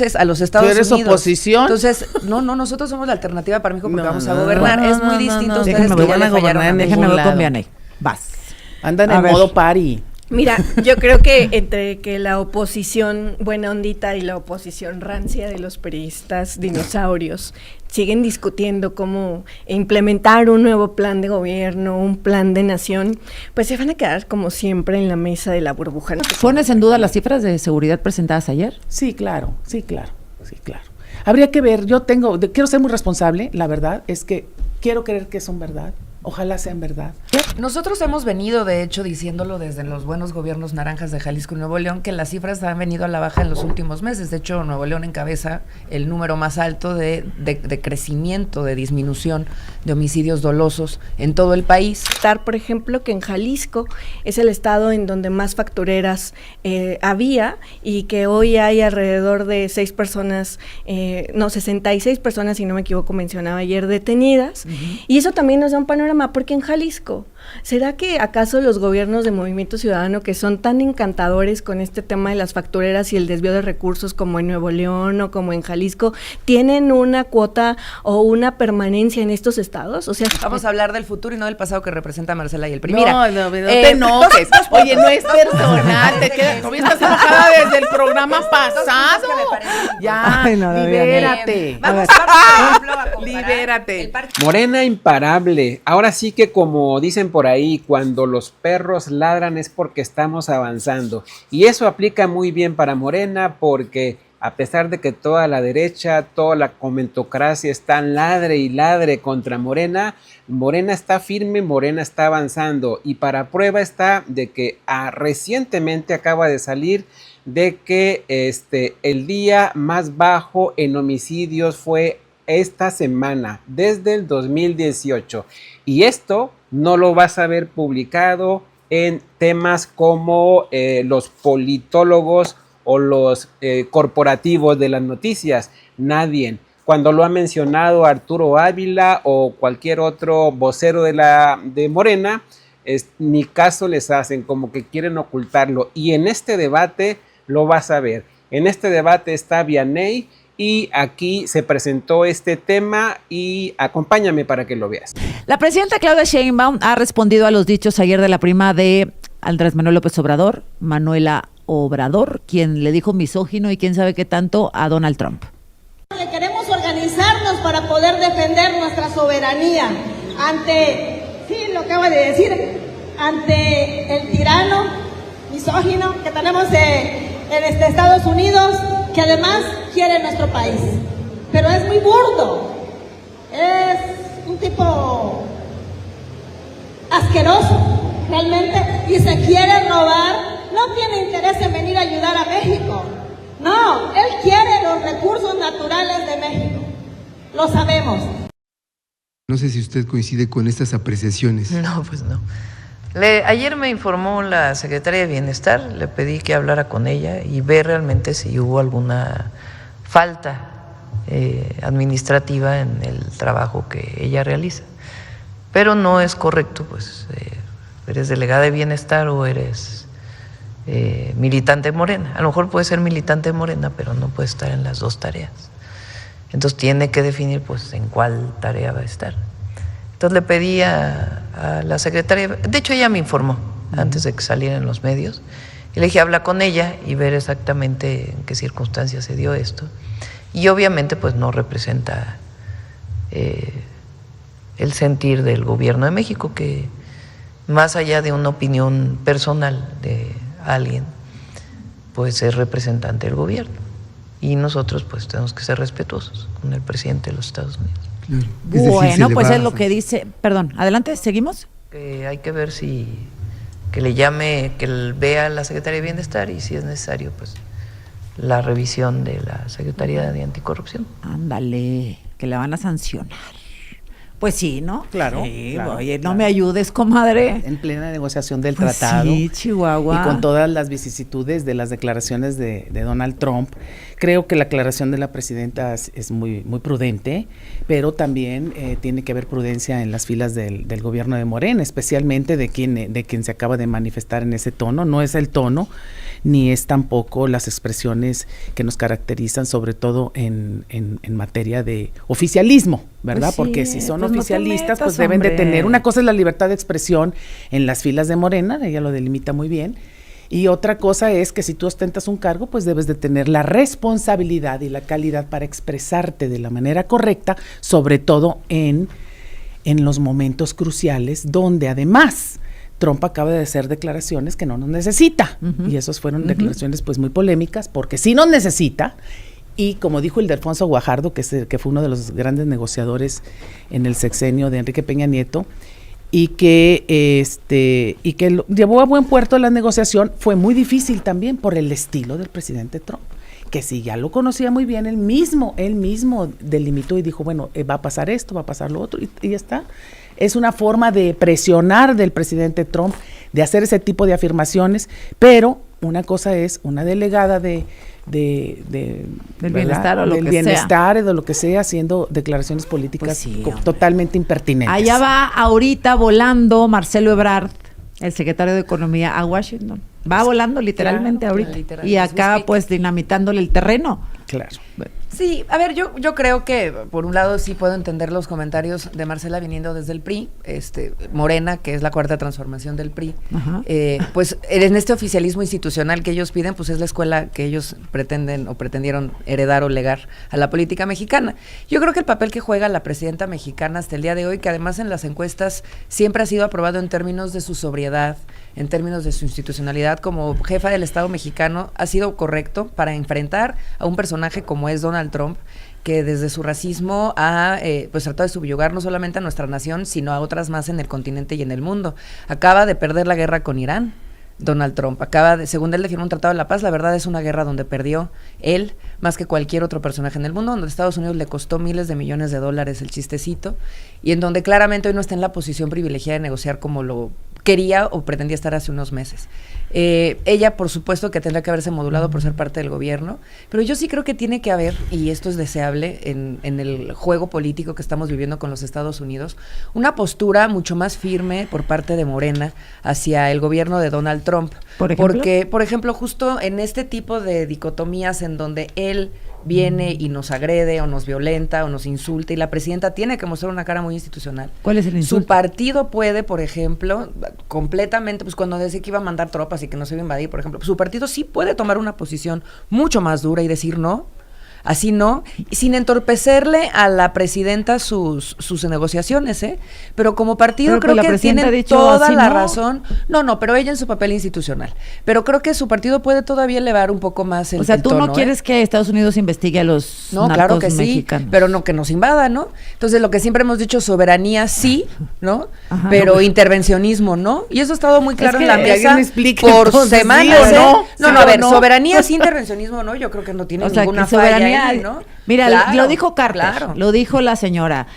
entonces a los Estados Unidos. ¿Tú eres oposición? Entonces, no, nosotros somos la alternativa para México porque vamos a gobernar. Es muy distinto a ustedes déjenme que ya le fallaron. Déjenme ver con Vianey. Vas. Andan en modo party. Mira, yo creo que entre que la oposición buena ondita y la oposición rancia de los periodistas dinosaurios siguen discutiendo cómo implementar un nuevo plan de gobierno, un plan de nación, pues se van a quedar como siempre en la mesa de la burbuja. ¿Pones en duda las cifras de seguridad presentadas ayer? Sí, claro. Habría que ver, quiero ser muy responsable, la verdad, es que quiero creer que son verdad. Ojalá sean verdad. Nosotros hemos venido, de hecho, diciéndolo desde los buenos gobiernos naranjas de Jalisco y Nuevo León, que las cifras han venido a la baja en los últimos meses. De hecho, Nuevo León encabeza el número más alto de crecimiento, de disminución de homicidios dolosos en todo el país. Por ejemplo, que en Jalisco es el estado en donde más factureras había y que hoy hay alrededor de 66 personas, si no me equivoco, mencionaba ayer, detenidas. Y eso también nos da un panorama, porque en Jalisco, ¿será que acaso los gobiernos de Movimiento Ciudadano, que son tan encantadores con este tema de las factureras y el desvío de recursos como en Nuevo León o como en Jalisco, tienen una cuota o una permanencia en estos estados? O sea, vamos a hablar del futuro y no del pasado que representa Marcela y el PRI. No te enojes. Oye, no es personal, te quedas, estás enojada desde el programa pasado. Ya, libérate. Vamos a libérate. Morena imparable. Ahora sí que, como dicen por ahí, cuando los perros ladran es porque estamos avanzando. Y eso aplica muy bien para Morena, porque a pesar de que toda la derecha, toda la comentocracia están ladre y ladre contra Morena, Morena está firme, Morena está avanzando. Y para prueba está de que recientemente acaba de salir de que el día más bajo en homicidios fue esta semana, desde el 2018. Y esto no lo vas a ver publicado en temas como los politólogos o los corporativos de las noticias. Nadie. Cuando lo ha mencionado Arturo Ávila o cualquier otro vocero de Morena, ni caso les hacen, como que quieren ocultarlo. Y en este debate lo vas a ver. En este debate está Vianey y aquí se presentó este tema y acompáñame para que lo veas. La presidenta Claudia Sheinbaum ha respondido a los dichos ayer de la prima de Andrés Manuel López Obrador, Manuela Obrador, quien le dijo misógino y quién sabe qué tanto a Donald Trump. Queremos organizarnos para poder defender nuestra soberanía ante, sí, lo acaba de decir, ante el tirano misógino que tenemos en Estados Unidos, que además quiere nuestro país. Pero es muy burdo, es un tipo asqueroso realmente, y se quiere robar. No tiene interés en venir a ayudar a México. No, él quiere los recursos naturales de México. Lo sabemos. No sé si usted coincide con estas apreciaciones. No, pues no. Ayer me informó la secretaria de Bienestar, le pedí que hablara con ella y ver realmente si hubo alguna falta administrativa en el trabajo que ella realiza. Pero no es correcto, pues eres delegada de Bienestar o eres militante de Morena. A lo mejor puede ser militante de Morena, pero no puede estar en las dos tareas. Entonces tiene que definir pues en cuál tarea va a estar. Entonces le pedí a la secretaria, de hecho ella me informó antes de que saliera en los medios, y le dije, habla con ella y ver exactamente en qué circunstancias se dio esto. Y obviamente pues no representa el sentir del gobierno de México, que más allá de una opinión personal de alguien, pues es representante del gobierno. Y nosotros pues tenemos que ser respetuosos con el presidente de los Estados Unidos. Claro. Bueno, pues es lo que dice. Perdón, adelante, ¿seguimos? Hay que ver que le llame, que vea a la Secretaría de Bienestar y si es necesario, pues la revisión de la Secretaría de Anticorrupción. Ándale, que la van a sancionar. Pues sí, ¿no? Claro. Sí, claro, oye, no claro. me ayudes, comadre. En plena negociación del Pues tratado. sí, Chihuahua. Y con todas las vicisitudes de las declaraciones de Donald Trump, Creo que la aclaración de la presidenta es muy, muy prudente, pero también tiene que haber prudencia en las filas del gobierno de Morena, especialmente de quien se acaba de manifestar en ese tono. No es el tono, ni es tampoco las expresiones que nos caracterizan, sobre todo en materia de oficialismo, ¿verdad? Pues sí, porque si son pues oficialistas, no te metas, pues deben de hombre. tener, una cosa es la libertad de expresión en las filas de Morena, ella lo delimita muy bien, y otra cosa es que si tú ostentas un cargo, pues debes de tener la responsabilidad y la calidad para expresarte de la manera correcta, sobre todo en los momentos cruciales, donde además Trump acaba de hacer declaraciones que no nos necesita, y esas fueron declaraciones pues muy polémicas, porque sí nos necesita, y como dijo Ildefonso Guajardo, que fue uno de los grandes negociadores en el sexenio de Enrique Peña Nieto, y que llevó a buen puerto la negociación, fue muy difícil también por el estilo del presidente Trump, que si ya lo conocía muy bien, él mismo delimitó y dijo, bueno, va a pasar esto, va a pasar lo otro, y ya está. Es una forma de presionar del presidente Trump, de hacer ese tipo de afirmaciones, pero una cosa es una delegada del bienestar o lo del que bienestar o de lo que sea, haciendo declaraciones políticas Pues sí, totalmente impertinentes. Allá va ahorita volando Marcelo Ebrard, el secretario de Economía, a Washington. Va volando literalmente Claro, ahorita. literal, Y es acá speak. pues dinamitándole el terreno. Claro. Sí, a ver, yo creo que por un lado sí puedo entender los comentarios de Marcela viniendo desde el PRI, Morena, que es la cuarta transformación del PRI, Ajá. pues en este oficialismo institucional que ellos piden, pues es la escuela que ellos pretenden o pretendieron heredar o legar a la política mexicana. Yo creo que el papel que juega la presidenta mexicana hasta el día de hoy, que además en las encuestas siempre ha sido aprobado en términos de su sobriedad, en términos de su institucionalidad como jefa del Estado mexicano, ha sido correcto para enfrentar a un personaje como es Donald Trump, que desde su racismo ha pues tratado de subyugar no solamente a nuestra nación, sino a otras más en el continente y en el mundo. Acaba de perder la guerra con Irán, Donald Trump. Según él, de firmar un tratado de la paz. La verdad es una guerra donde perdió él más que cualquier otro personaje en el mundo, donde Estados Unidos le costó miles de millones de dólares el chistecito, y en donde claramente hoy no está en la posición privilegiada de negociar como lo quería o pretendía estar hace unos meses. Ella, por supuesto, que tendrá que haberse modulado por ser parte del gobierno, pero yo sí creo que tiene que haber, y esto es deseable en el juego político que estamos viviendo con los Estados Unidos, una postura mucho más firme por parte de Morena hacia el gobierno de Donald Trump. ¿Por ejemplo? Porque, por ejemplo, justo en este tipo de dicotomías en donde él viene y nos agrede o nos violenta o nos insulta, y la presidenta tiene que mostrar una cara muy institucional. ¿Cuál es el insulto? Su partido puede, por ejemplo, completamente, pues cuando dice que iba a mandar tropas y que no se iba a invadir, por ejemplo, su partido sí puede tomar una posición mucho más dura y decir no, así no, sin entorpecerle a la presidenta sus negociaciones, pero como partido Pero creo la que presidenta tienen ha dicho toda así la no. razón. No, pero ella en su papel institucional. Pero creo que su partido puede todavía elevar un poco más el O sea, tú tono, no quieres que Estados Unidos investigue a los No, narcos claro que sí, mexicanos. pero no que nos invada, ¿no? Entonces, lo que siempre hemos dicho, soberanía sí, ¿no? Ajá. Pero intervencionismo no. Y eso ha estado muy claro Es en la que alguien mesa me explique, por entonces, semanas. ¿sí o no? No, ¿Sí a o ver, no? soberanía sí, intervencionismo no. Yo creo que no tiene O sea, ninguna que falla soberanía, ahí, ¿no? Mira, Claro, lo dijo Carter, claro. lo dijo la señora.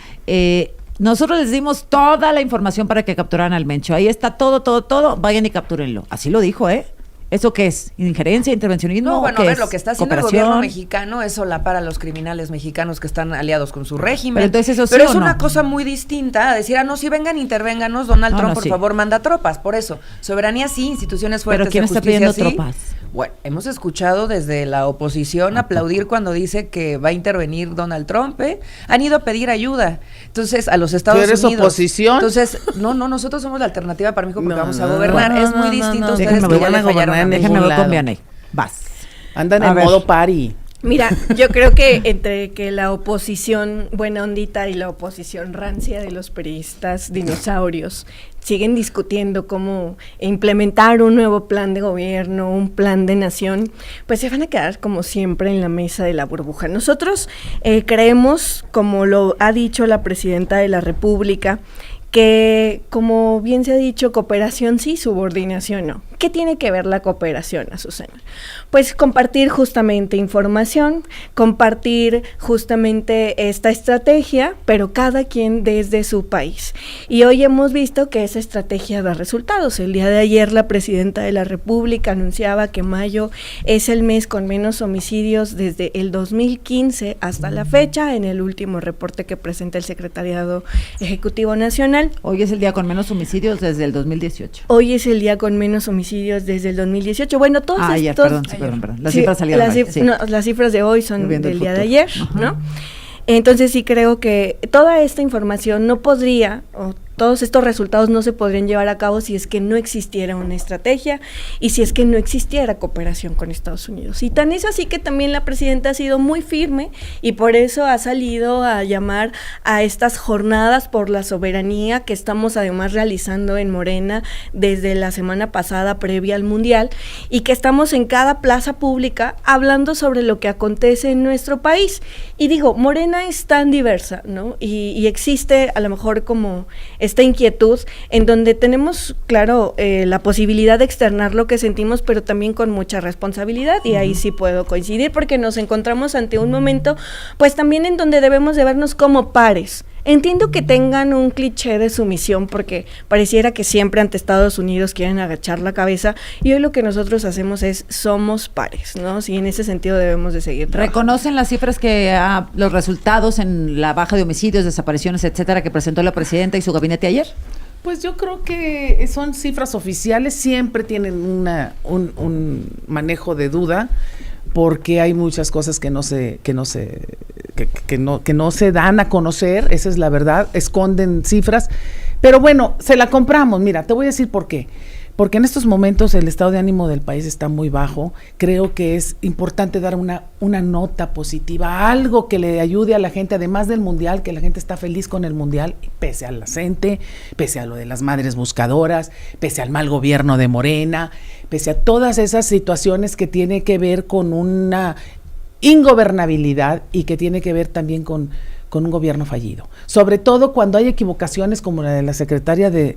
Nosotros les dimos toda la información para que capturaran al Mencho. Ahí está todo. Vayan y captúrenlo. Así lo dijo, ¿eh? ¿Eso qué es? ¿Injerencia, intervencionismo? No, bueno, a ¿Qué ver, es? lo que está haciendo el ¿Cooperación? gobierno mexicano es solapar a los criminales mexicanos que están aliados con su régimen. Pero entonces eso sí Pero o es una no. cosa muy distinta a decir, no, si vengan, intervénganos, Donald No, Trump, no, por sí. favor, manda tropas. Por eso, soberanía sí, instituciones fuertes ¿Pero quién de está justicia pidiendo sí. tropas? Bueno, hemos escuchado desde la oposición aplaudir cuando dice que va a intervenir Donald Trump, Han ido a pedir ayuda. Entonces, a los Estados ¿Tú eres Unidos. oposición? Entonces, no, nosotros somos la alternativa para México porque No, vamos a no, gobernar. no, Es muy distinto a ustedes déjenme que ya van le a fallaron gobernar a en México. Déjame ningún voy con lado. Vianey. Vas. Andan A en ver. modo party. Mira, yo creo que entre que la oposición buena ondita y la oposición rancia de los periodistas dinosaurios siguen discutiendo cómo implementar un nuevo plan de gobierno, un plan de nación, pues se van a quedar como siempre en la mesa de la burbuja. Nosotros creemos, como lo ha dicho la presidenta de la República, que, como bien se ha dicho, cooperación sí, subordinación no. ¿Qué tiene que ver la cooperación, Azucena? Pues compartir justamente información, compartir justamente esta estrategia, pero cada quien desde su país. Y hoy hemos visto que esa estrategia da resultados. El día de ayer la presidenta de la República anunciaba que mayo es el mes con menos homicidios desde el 2015 hasta la fecha, en el último reporte que presenta el Secretariado Ejecutivo Nacional. Hoy es el día con menos homicidios desde el 2018. Hoy es el día con menos homicidios desde el 2018. Bueno, todos estos... Ayer, perdón. Las cifras salieron mal, sí. No, las cifras de hoy son del día de ayer, ¿no? Entonces sí creo que toda esta información no podría, o todos estos resultados no se podrían llevar a cabo si es que no existiera una estrategia y si es que no existiera cooperación con Estados Unidos. Y tan es así que también la presidenta ha sido muy firme y por eso ha salido a llamar a estas jornadas por la soberanía que estamos además realizando en Morena desde la semana pasada previa al Mundial y que estamos en cada plaza pública hablando sobre lo que acontece en nuestro país. Y digo, Morena es tan diversa, ¿no? Y existe a lo mejor como esta inquietud en donde tenemos, claro, la posibilidad de externar lo que sentimos, pero también con mucha responsabilidad, y ahí sí puedo coincidir, porque nos encontramos ante un momento, pues también en donde debemos de vernos como pares. Entiendo que tengan un cliché de sumisión, porque pareciera que siempre ante Estados Unidos quieren agachar la cabeza, y hoy lo que nosotros hacemos es, somos pares, ¿no? Sí, en ese sentido debemos de seguir trabajando. ¿Reconocen las cifras que, los resultados en la baja de homicidios, desapariciones, etcétera, que presentó la presidenta y su gabinete ayer? Pues yo creo que son cifras oficiales, siempre tienen un manejo de duda, porque hay muchas cosas que no se dan a conocer, esa es la verdad, esconden cifras, pero bueno, se la compramos. Mira, te voy a decir por qué. Porque en estos momentos el estado de ánimo del país está muy bajo. Creo que es importante dar una nota positiva, algo que le ayude a la gente, además del Mundial, que la gente está feliz con el Mundial, pese al acente, pese a lo de las madres buscadoras, pese al mal gobierno de Morena, pese a todas esas situaciones que tiene que ver con una ingobernabilidad y que tiene que ver también con un gobierno fallido. Sobre todo cuando hay equivocaciones como la de la secretaria de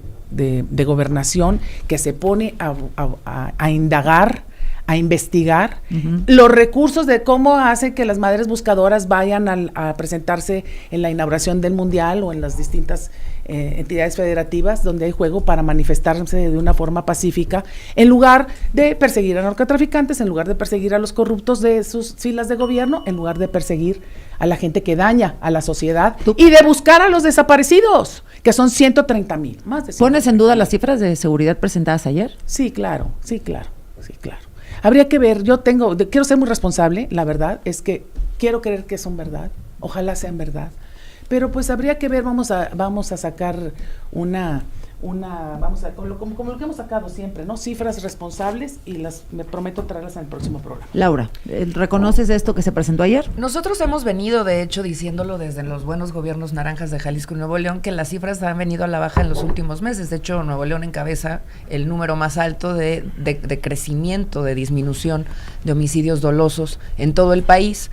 Gobernación, que se pone a indagar, a investigar los recursos de cómo hace que las madres buscadoras vayan a presentarse en la inauguración del Mundial o en las distintas entidades federativas donde hay juego, para manifestarse de una forma pacífica, en lugar de perseguir a narcotraficantes, en lugar de perseguir a los corruptos de sus filas de gobierno, en lugar de perseguir a la gente que daña a la sociedad y de buscar a los desaparecidos, que son 130,000, más de 130,000. ¿Pones en duda las cifras de seguridad presentadas ayer? Sí, claro. Habría que ver, quiero ser muy responsable, la verdad es que quiero creer que son verdad, ojalá sean verdad, pero pues habría que ver, vamos a sacar como lo que hemos sacado siempre, ¿no? Cifras responsables, y me prometo traerlas en el próximo programa. Laura, ¿reconoces esto que se presentó ayer? Nosotros hemos venido, de hecho, diciéndolo desde los buenos gobiernos naranjas de Jalisco y Nuevo León, que las cifras han venido a la baja en los últimos meses. De hecho, Nuevo León encabeza el número más alto de crecimiento, de disminución de homicidios dolosos en todo el país.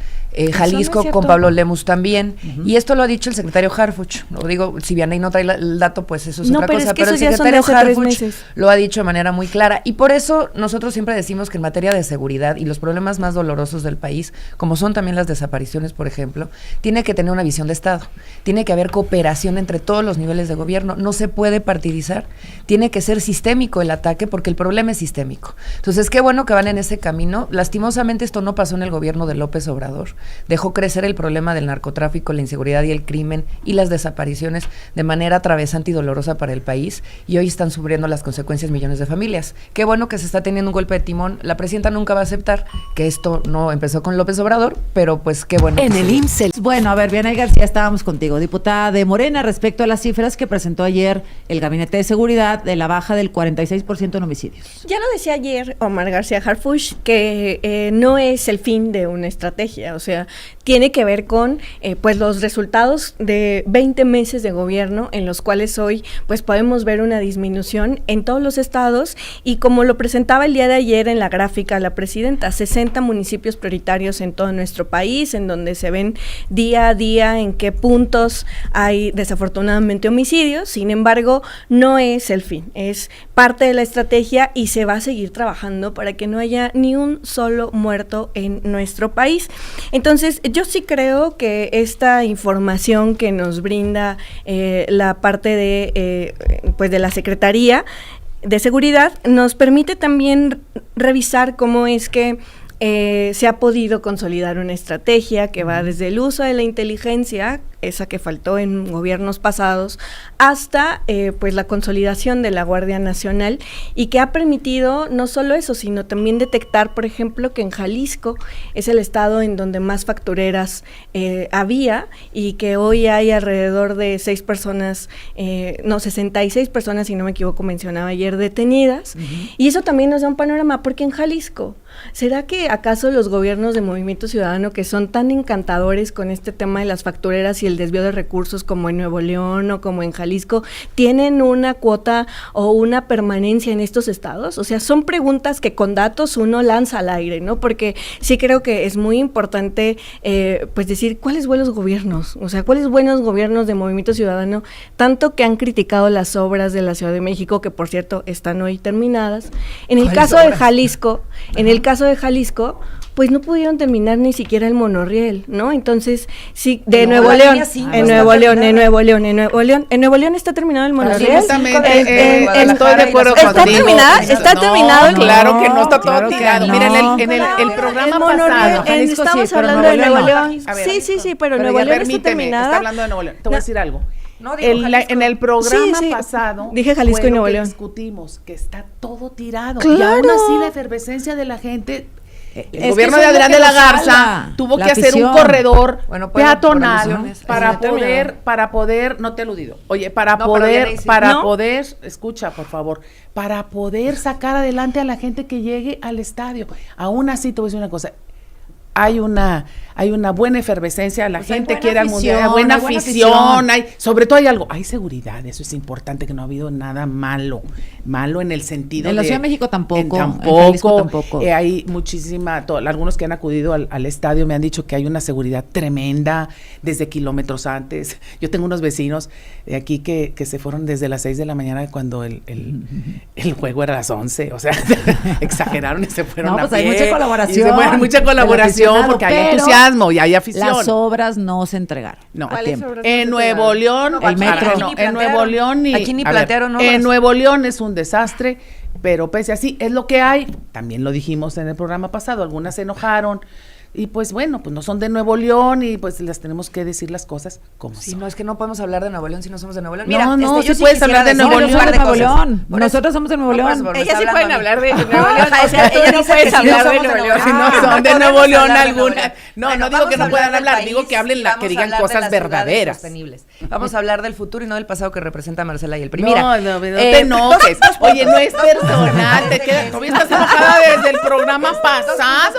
Jalisco con Pablo Lemus también, y esto lo ha dicho el secretario Harfuch. Lo digo, si Vianey no trae el dato, pues eso es otra cosa, pero el secretario Harfuch lo ha dicho de manera muy clara, y por eso nosotros siempre decimos que en materia de seguridad y los problemas más dolorosos del país, como son también las desapariciones, por ejemplo, tiene que tener una visión de Estado, tiene que haber cooperación entre todos los niveles de gobierno, no se puede partidizar, tiene que ser sistémico el ataque, porque el problema es sistémico. Entonces, qué bueno que van en ese camino. Lastimosamente esto no pasó en el gobierno de López Obrador. Dejó crecer el problema del narcotráfico, la inseguridad y el crimen y las desapariciones de manera atravesante y dolorosa para el país, y hoy están sufriendo las consecuencias millones de familias. Qué bueno que se está teniendo un golpe de timón. La presidenta nunca va a aceptar que esto no empezó con López Obrador, pero pues qué bueno. En el IMSS. Bueno, a ver, Vianey García, estábamos contigo, diputada de Morena, respecto a las cifras que presentó ayer el Gabinete de Seguridad de la baja del 46% en homicidios. Ya lo decía ayer Omar García Harfuch, que no es el fin de una estrategia, o sea, tiene que ver con pues los resultados de 20 meses de gobierno, en los cuales hoy pues podemos ver una disminución en todos los estados, y como lo presentaba el día de ayer en la gráfica la presidenta, 60 municipios prioritarios en todo nuestro país, en donde se ven día a día en qué puntos hay desafortunadamente homicidios. Sin embargo, no es el fin, es parte de la estrategia y se va a seguir trabajando para que no haya ni un solo muerto en nuestro país. Entonces, yo sí creo que esta información que nos brinda la parte de pues de la Secretaría de Seguridad nos permite también revisar cómo es que se ha podido consolidar una estrategia que va desde el uso de la inteligencia, esa que faltó en gobiernos pasados, hasta pues la consolidación de la Guardia Nacional, y que ha permitido no solo eso, sino también detectar, por ejemplo, que en Jalisco es el estado en donde más factureras había, y que hoy hay alrededor de 66 personas, si no me equivoco, mencionaba ayer, detenidas, y eso también nos da un panorama, porque en Jalisco, ¿será que acaso los gobiernos de Movimiento Ciudadano, que son tan encantadores con este tema de las factureras y el desvío de recursos, como en Nuevo León o como en Jalisco, tienen una cuota o una permanencia en estos estados? O sea, son preguntas que con datos uno lanza al aire, ¿no? Porque sí creo que es muy importante pues decir cuáles buenos gobiernos, o sea, cuáles buenos gobiernos de Movimiento Ciudadano, tanto que han criticado las obras de la Ciudad de México, que por cierto están hoy terminadas. En el caso de Jalisco, pues no pudieron terminar ni siquiera el monorriel, ¿no? Entonces, sí, de Nuevo León, en Nuevo León está terminado el monorriel. Absolutamente, estoy de acuerdo contigo. ¿Está terminado? Claro que no está todo tirado. Miren, en el programa pasado. Estamos hablando de Nuevo León. Sí, pero Nuevo León está terminada. Está hablando de Nuevo León. Te voy a decir algo. En el programa pasado dije Jalisco y Nuevo León. Discutimos que está todo tirado. Claro. Y aún así la efervescencia de la gente. El gobierno de Adrián de la Garza tuvo que hacer un corredor peatonal para poder, no te he aludido, oye, para poder, escucha por favor, para poder sacar adelante a la gente que llegue al estadio. Aún así, te voy a decir una cosa, hay una buena efervescencia, la gente quiere al mundial, buena afición, sobre todo hay seguridad, eso es importante, que no ha habido nada malo en el sentido en la Ciudad de México tampoco, tampoco. Hay muchísima, algunos que han acudido al estadio me han dicho que hay una seguridad tremenda desde kilómetros antes. Yo tengo unos vecinos de aquí que se fueron desde las 6 de la mañana cuando el juego era a las 11, o sea, exageraron y se fueron a pie. Hay mucha colaboración. Mucha colaboración porque hay entusiasmo y hay afición. Las obras no se entregaron. No. En Nuevo León, el metro. En Nuevo León aquí ni plantearon obras. En Nuevo León es un desastre, pero pese a así es lo que hay. También lo dijimos en el programa pasado, algunas se enojaron. Y pues bueno, pues no son de Nuevo León y pues las tenemos que decir las cosas como son. No, es que no podemos hablar de Nuevo León si no somos de Nuevo León. Mira, yo sí puedes hablar de Nuevo León. Nosotros somos de Nuevo León. Ellas sí pueden hablar de Nuevo León. Ella no puede hablar de Nuevo León. Si no son de Nuevo León algunas. No digo que no puedan hablar, digo que hablen, que digan cosas verdaderas. Vamos a hablar del futuro y no del pasado que representa Marcela y el PRI. No te enojes. Oye, no es personal, todavía estás enojada desde el programa pasado.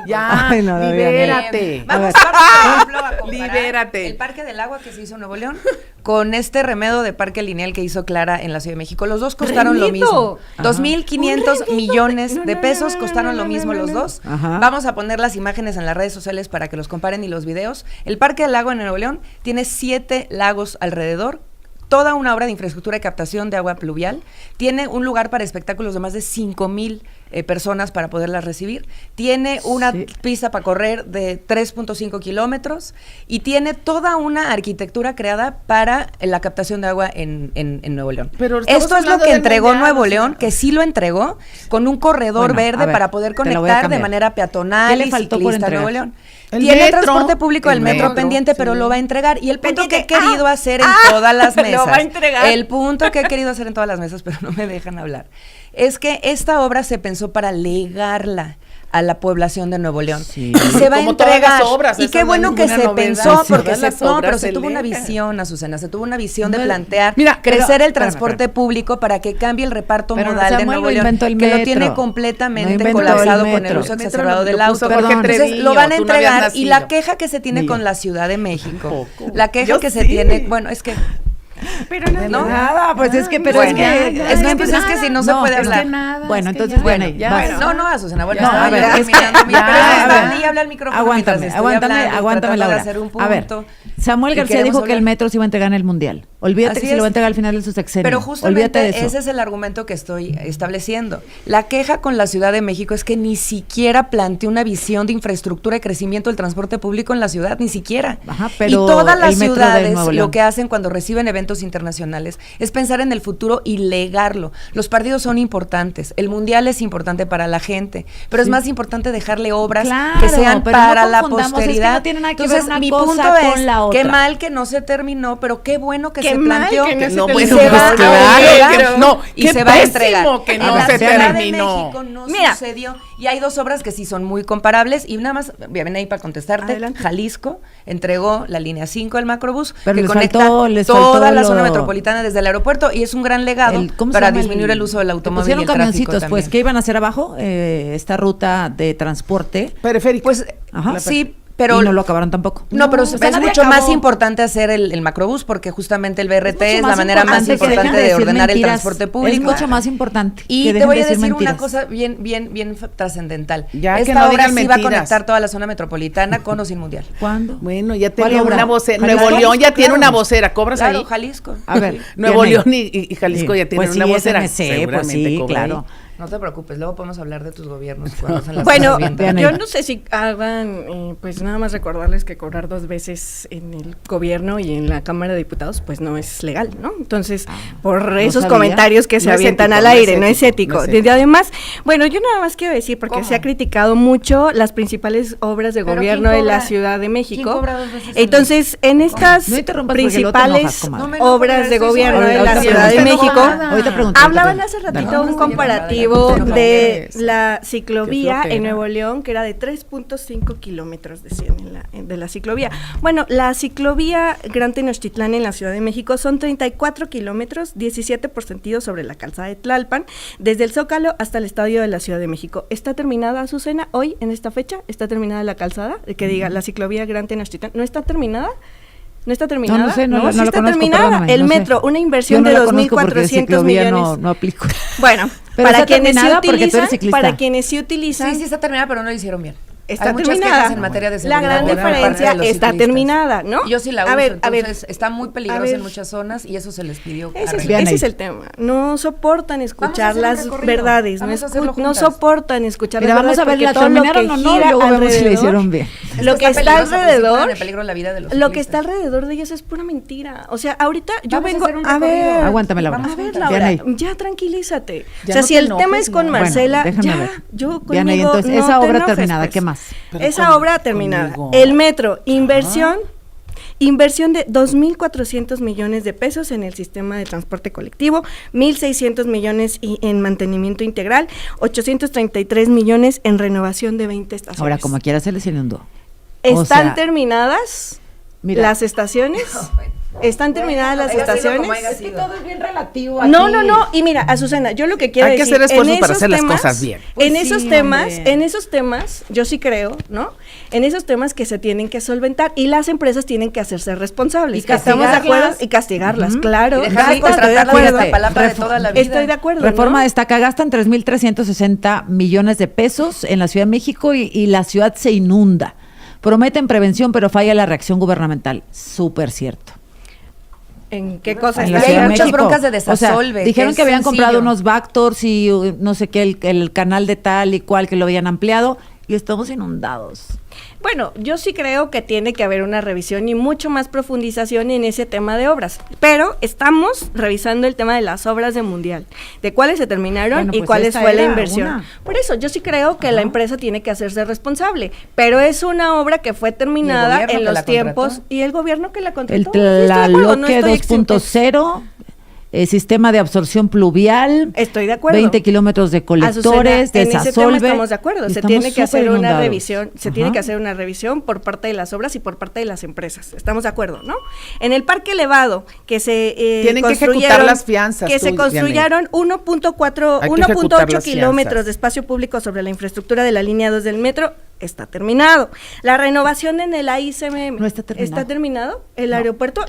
Ya, libérate. Vamos por ejemplo, a comparar libérate. El Parque del Agua que se hizo en Nuevo León con este remedo de parque lineal que hizo Clara en la Ciudad de México. Los dos costaron lo mismo. 2,500 millones de pesos costaron lo mismo los dos. Ajá. Vamos a poner las imágenes en las redes sociales para que los comparen y los videos. El Parque del Agua en Nuevo León tiene 7 lagos alrededor, toda una obra de infraestructura de captación de agua pluvial, tiene un lugar para espectáculos de más de 5,000 personas para poderlas recibir, tiene una pista para correr de 3.5 kilómetros y tiene toda una arquitectura creada para la captación de agua en Nuevo León. Pero esto es lo que entregó Nuevo León, que sí lo entregó, con un corredor verde para poder conectar de manera peatonal y ciclista a Nuevo León. Tiene transporte público, el metro pendiente, pero lo va a entregar. Y el punto que he querido hacer en todas las mesas, lo va a entregar. El punto que he querido hacer en todas las mesas, pero no me dejan hablar, es que esta obra se pensó para legarla a la población de Nuevo León. Sí. Y se va a Como todas entregar. las obras, Y eso qué no bueno es que ninguna se novedad. pensó, Sí, porque todas las obras pero se tuvo una elegan. visión, Azucena, se tuvo una visión de No, plantear mira, crecer pero- el transporte público para que cambie el reparto Pero modal de Samuel Nuevo lo León, inventó el que lo metro. tiene No completamente inventó colapsado el con el metro. uso El metro exacerbado lo del puso auto. Jorge Perdón. Entonces lo van a Treviño, tú no habías entregar y la nacido. queja que se tiene Ni yo. con la Ciudad de México, Tampoco. la queja Yo que se sí. tiene, bueno, es que Pero ¿no? Nada, pues es que, pero Bueno, es que... es que si no se puede hablar. Bueno, entonces, Bueno, bueno, ya, vas. no, Azucena, bueno, No, a ver, es que- terminando mi- ya, pero a está, ver. ni habla al micrófono Aguántame, mientras estoy hablando, aguántame, tratando de Laura. hacer un A ver, punto. Samuel Y García queremos dijo que el hablar. metro se iba a entregar en el Mundial. Olvídate Así que se lo va a es. entregar al final de su sexenio. Pero Olvídate justamente de eso. ese es el argumento que estoy estableciendo. La queja con la Ciudad de México es que ni siquiera planteó una visión de infraestructura y crecimiento del transporte público en la ciudad, ni siquiera. Ajá, pero y todas las el metro de ciudades Nuevo León. lo que hacen cuando reciben eventos internacionales es pensar en el futuro y legarlo. Los partidos son importantes, el Mundial es importante para la gente, pero es más importante dejarle obras Claro, que sean pero no para la confundamos, es que posteridad. no tiene nada que ver Entonces, una mi cosa punto con es, la otra. qué mal que no se terminó, pero qué bueno que Qué se mal planteó. que no se No, terminó. bueno, se pues va a claro, entregar no, y qué se va a entregar. pésimo que En no la se Ciudad de terminó. México no Mira. sucedió. Y hay dos obras que sí son muy comparables. Y nada más, vienen ahí para contestarte. Adelante. Jalisco entregó la línea 5 del macrobús Pero que les conecta faltó toda la lo- zona metropolitana desde el aeropuerto y es un gran legado ¿Cómo se para llama disminuir el uso del que automóvil y pusieron el tráfico camioncitos, pues, también. que iban a hacer abajo esta ruta de transporte. Periférico. Pues Ajá. sí, pero y no lo acabaron tampoco. No, pero o sea, es nadie mucho más acabó. importante hacer el macrobús porque justamente el BRT mucho es la más manera más importante que dejen importante de decir ordenar el mentiras. transporte público. Es mucho más importante. Y que te dejen voy a decir decir mentiras. una cosa bien trascendental. Ya, que Esta no obra digan sí va a mentiras. conectar toda la zona metropolitana con o sin mundial. ¿Cuándo? Bueno, ya ¿Cuál tenía obra? una vocera. ¿Jalisco? Nuevo León ya tiene Claro. una vocera. ¿Cobras Claro, ahí? Jalisco. A ver, Nuevo bien ahí. León y Jalisco ya tienen Pues una sí, vocera. SMC, pues Seguramente sí, cobra ahí. claro. No te preocupes, luego podemos hablar de tus gobiernos cuando hacen las Bueno, cosas bien. Vean ahí. yo no sé si hagan, pues nada más recordarles que cobrar 2 veces en el gobierno y en la Cámara de Diputados, pues no es legal, ¿no? Entonces, por esos sabía. comentarios que se No es avientan ético, al no es aire, no es ético, ético. no es ético. Y además, bueno, yo nada más quiero decir, porque ¿Cómo? se ha criticado mucho las principales obras de ¿Pero gobierno quién de la cobra? Ciudad de ¿Quién México. cobra 2 veces? Entonces, en estas No interrumpas porque luego te principales enojas, comadre. No me enojo, obras pero de estoy gobierno sobre- de la Ahorita Ciudad de pregunto. México, Ahorita pregunto. hablaban hace ratito No, un estoy comparativo enojada, de no, la ciclovía qué flojera. en Nuevo León, que era de 3.5 kilómetros, decían, de la ciclovía. Bueno, la ciclovía Gran Tenochtitlán en la Ciudad de México son 34 kilómetros, 17 por sentido sobre la calzada de Tlalpan, desde el Zócalo hasta el Estadio de la Ciudad de México. ¿Está terminada, Azucena, hoy, en esta fecha? ¿Está terminada la calzada? Que diga, la ciclovía Gran Tenochtitlán. ¿No está terminada? ¿No está terminada? No sé, no sí la está conozco, terminada. perdóname, El no sé. metro, una Yo inversión no de la conozco porque 2.400 ciclovía millones. no aplico. Bueno, Pero para está quienes sí terminada porque tú eres utilizan, ciclista. para quienes sí utilizan, Sí, está terminada, pero no lo hicieron bien. está Hay muchas terminada. quejas en materia de La seguridad gran por parte de diferencia los está ciclistas. terminada, ¿no? Yo sí la uso, a ver, entonces está muy peligrosa ver. en muchas zonas y eso se les pidió Ese es, arreglar. Vean ese ahí. es el tema. No soportan escuchar hacer un las recorrido. verdades, Vamos a hacerlo no juntas. soportan escuchar Mira, las vamos a ver, verdades ¿la porque todo lo que terminaron o no? Y gira luego vemos si la alrededor- hicieron bien. Es Lo que está peligrosa porque sí alrededor, ponen en peligro la vida de los lo que está ciclistas. alrededor de ellos es pura mentira. O sea, ahorita yo Vamos a vengo hacer un a ver, recorrido. Aguántame, Laura. a ver, Vean Laura, ahí. ya tranquilízate. Ya o sea, no si te el tema enojes, es con no. Marcela, Bueno, déjame ya, ver. yo Vean ahí, conmigo entonces, no esa te obra enojes, terminada, pues. ¿qué más? Pero Esa con- obra terminada. conmigo. El metro, inversión de 2.400 millones de pesos en el sistema de transporte colectivo, 1.600 millones en mantenimiento integral, 833 millones en renovación de 20 estaciones. Ahora, como quiera, se les inundó. ¿Están o sea, terminadas mira. las estaciones? ¿Están terminadas las haya sido estaciones? como haya sido. es bien relativo. No, y mira, Azucena, yo lo que quiero Hay que decir, hacer esfuerzos en para esos hacer las temas- cosas bien. Pues en sí, esos temas, yo sí creo, ¿no? En esos temas que se tienen que solventar y las empresas tienen que hacerse responsables. Y castigarlas. ¿Estamos de acuerdo? Y castigarlas, Ujú. claro. Y dejar de Sí, estoy de contratar la acuerdo. misma palabra de toda la vida. Estoy de acuerdo, Reforma ¿no? destaca, gastan 3.360 millones de pesos en la Ciudad de México y la ciudad se inunda. Prometen prevención, pero falla la reacción gubernamental. Súper cierto. ¿En qué cosas? En la Y hay Ciudad de muchas México. broncas de O sea, desasolve, dijeron que que es habían comprado sencillo. unos backdoors y no sé qué, el canal de tal y cual que lo habían ampliado y estamos inundados. Bueno, yo sí creo que tiene que haber una revisión y mucho más profundización en ese tema de obras, pero estamos revisando el tema de las obras de Mundial, de cuáles se terminaron Bueno, y pues cuáles esta fue la era inversión. una. Por eso, yo sí creo que la empresa tiene que hacerse responsable, pero es una obra que fue terminada gobierno en que los la tiempos contrató. y el gobierno que la contrató. El Sí, estoy de acuerdo, no Tlaloque estoy exenta. 2.0 sistema de absorción pluvial. Estoy de acuerdo. 20 kilómetros de colectores, en ese tema desasolve. estamos de acuerdo. Se Estamos tiene que hacer una superinundados. revisión, tiene que hacer una revisión por parte de las obras y por parte de las empresas. Estamos de acuerdo, ¿no? En el parque elevado que se tienen que ejecutar las fianzas. Que se construyeron 1.8 kilómetros de espacio público sobre la infraestructura de la línea 2 del metro. Está terminado. La renovación en el AICM No está terminado. ¿Está terminado? ¿El No. aeropuerto?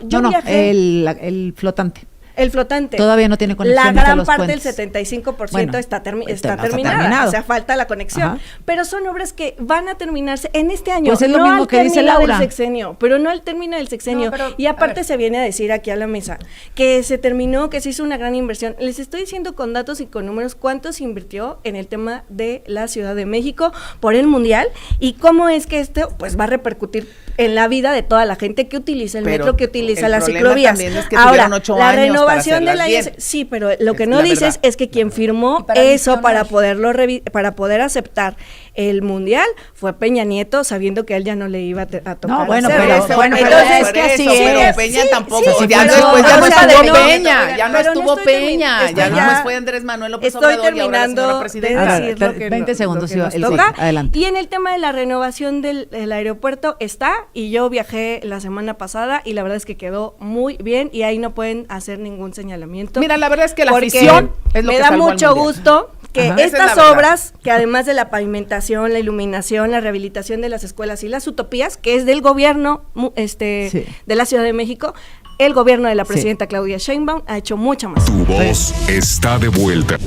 El flotante. El flotante. Todavía no tiene conexión. La hasta gran los parte puentes. del 75% Bueno, está terminada. terminado. O sea, falta la conexión. Ajá. Pero son obras que van a terminarse en este año. Pues es lo no mismo al que dice término Laura. del sexenio, pero no al término del sexenio. No, pero, y aparte a ver. se viene a decir aquí a la mesa que se terminó, que se hizo una gran inversión. Les estoy diciendo con datos y con números cuánto se invirtió en el tema de la Ciudad de México por el Mundial y cómo es que esto pues va a repercutir en la vida de toda la gente que utiliza el Pero metro, que utiliza el las problema ciclovías. también es que Ahora, tuvieron 8 la años renovación para de la hacerlas bien. sí, pero lo que Es no la dices verdad. es que quien firmó Y para eso para visionar. para poder aceptar el Mundial fue Peña Nieto, sabiendo que él ya no le iba a tocar. No, bueno, hacerlo. pero bueno, entonces es que así pero es. Peña tampoco, sí, ya pero- después ya o no sea, estuvo no, Peña, ya no pero estuvo estoy Peña, estoy ya después fue Andrés Manuel López Estoy Obrador y ahora la terminando señora de presidenta. decir lo que 20 lo segundos, que nos sí, toca. adelante. Y en el tema de la renovación del aeropuerto está, y yo viajé la semana pasada y la verdad es que quedó muy bien y ahí no pueden hacer ningún señalamiento. Mira, la verdad es que la porque afición es lo me que da salvó al mucho Mundial. gusto que Ajá. Esa es la estas verdad. obras, que además de la pavimentación, la iluminación, la rehabilitación de las escuelas y las utopías, que es del gobierno Sí. de la Ciudad de México, el gobierno de la Sí. presidenta Claudia Sheinbaum ha hecho mucha más. Tu voz está de vuelta.